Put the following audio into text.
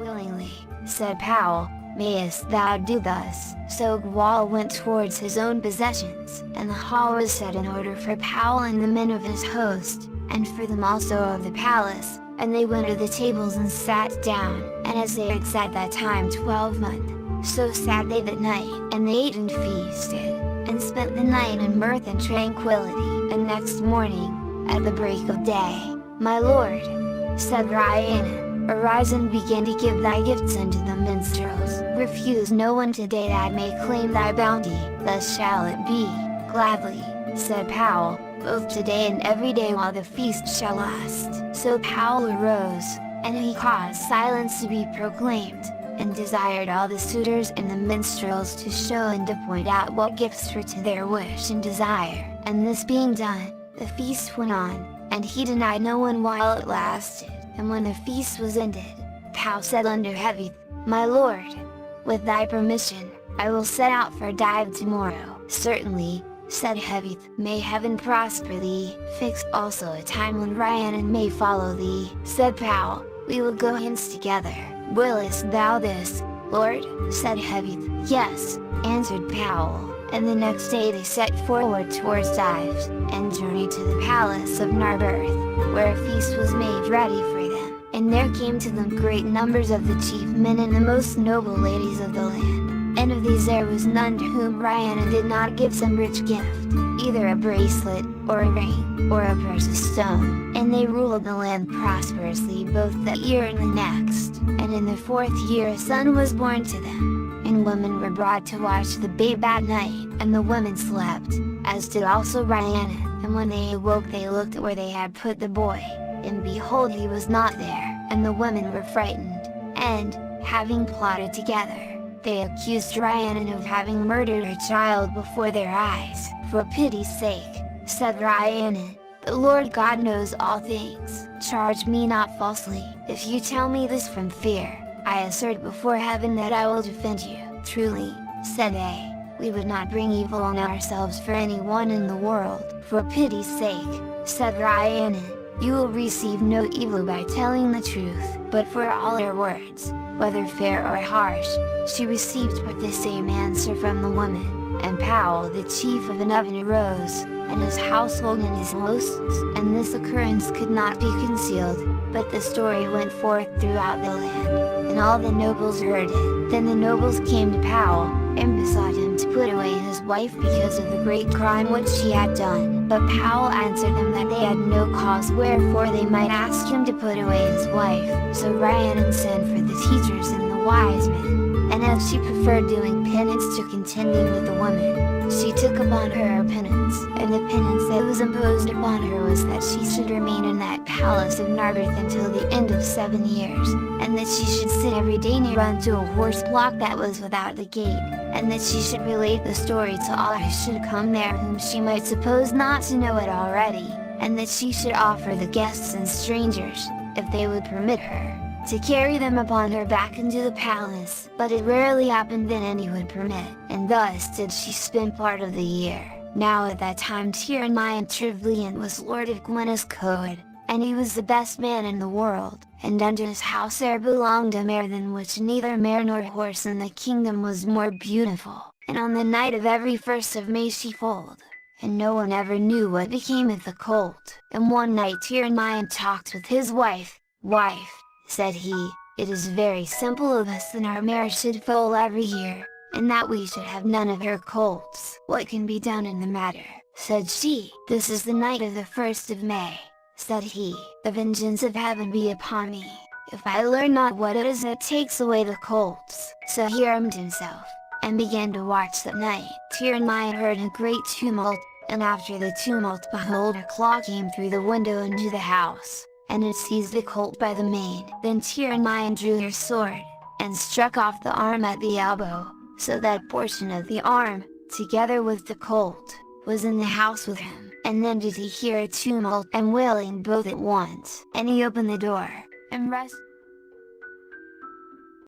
"Willingly," said Powell, "mayest thou do thus." So Gwal went towards his own possessions, and the hall was set in order for Powell and the men of his host, and for them also of the palace, and they went to the tables and sat down, and as they had sat that time 12 months, so sat they that night, and they ate and feasted, and spent the night in mirth and tranquility. And next morning, at the break of day, "My lord," said Rhiannon, "arise and begin to give thy gifts unto the minstrels. Refuse no one today that may claim thy bounty." "Thus shall it be, gladly," said Powell, "both today and every day while the feast shall last." So Powell arose, and he caused silence to be proclaimed, and desired all the suitors and the minstrels to show and to point out what gifts were to their wish and desire. And this being done, the feast went on, and he denied no one while it lasted. And when the feast was ended, Powell said unto Heavy, "My lord, with thy permission, I will set out for Dyfed tomorrow." "Certainly," said Heavy, "may heaven prosper thee." "Fix also a time when Rhiannon may follow thee," said Powell, "we will go hence together." "Willest thou this, lord?" said Heavy. "Yes," answered Powell. And the next day they set forward towards Dyfed, and journeyed to the palace of Narberth, where a feast was made ready for them. And there came to them great numbers of the chief men and the most noble ladies of the land. And of these there was none to whom Rhiannon did not give some rich gift, either a bracelet, or a ring, or a precious stone. And they ruled the land prosperously both that year and the next. And in the 4th year a son was born to them. And women were brought to watch the babe at night, and the women slept, as did also Rhiannon. And when they awoke they looked where they had put the boy, and behold he was not there. And the women were frightened, and, having plotted together, they accused Rhiannon of having murdered her child before their eyes. "For pity's sake," said Rhiannon, "the Lord God knows all things. Charge me not falsely. If you tell me this from fear, I assert before heaven that I will defend you." "Truly," said they, "we would not bring evil on ourselves for anyone in the world." "For pity's sake," said Rhiannon, "you will receive no evil by telling the truth." But for all her words, whether fair or harsh, she received but the same answer from the woman. And Powell the chief of an oven arose, and his household and his hosts, and this occurrence could not be concealed, but the story went forth throughout the land, and all the nobles heard it. Then the nobles came to Powell, and besought him to put away his wife because of the great crime which she had done. But Powell answered them that they had no cause wherefore they might ask him to put away his wife. So Rhiannon sent for the teachers and the wise men, and as she preferred doing penance to contending with the woman, she took upon her her penance. And the penance that was imposed upon her was that she should remain in that palace of Narberth until the end of 7 years, and that she should sit every day near unto a horse block that was without the gate, and that she should relate the story to all who should come there whom she might suppose not to know it already, and that she should offer the guests and strangers, if they would permit her, to carry them upon her back into the palace. But it rarely happened that any would permit, and thus did she spend part of the year. Now at that time Tirnai Trevlian was lord of Gweniscoed, and he was the best man in the world, and unto his house there belonged a mare than which neither mare nor horse in the kingdom was more beautiful. And on the night of every 1st of May she foaled, and no one ever knew what became of the colt. And one night Tirnai talked with his wife. "Wife," said he, "it is very simple of us that our mare should foal every year, and that we should have none of her colts. What can be done in the matter?" Said she. "This is the night of the 1st of May, said he, "the vengeance of heaven be upon me, if I learn not what it is that takes away the colts." So he armed himself, and began to watch that night. Tirnai heard a great tumult, and after the tumult behold a claw came through the window into the house, and it seized the colt by the mane. Then Tirnai drew her sword, and struck off the arm at the elbow, so that portion of the arm, together with the colt, was in the house with him. And then did he hear a tumult and wailing both at once, and he opened the door, and rushed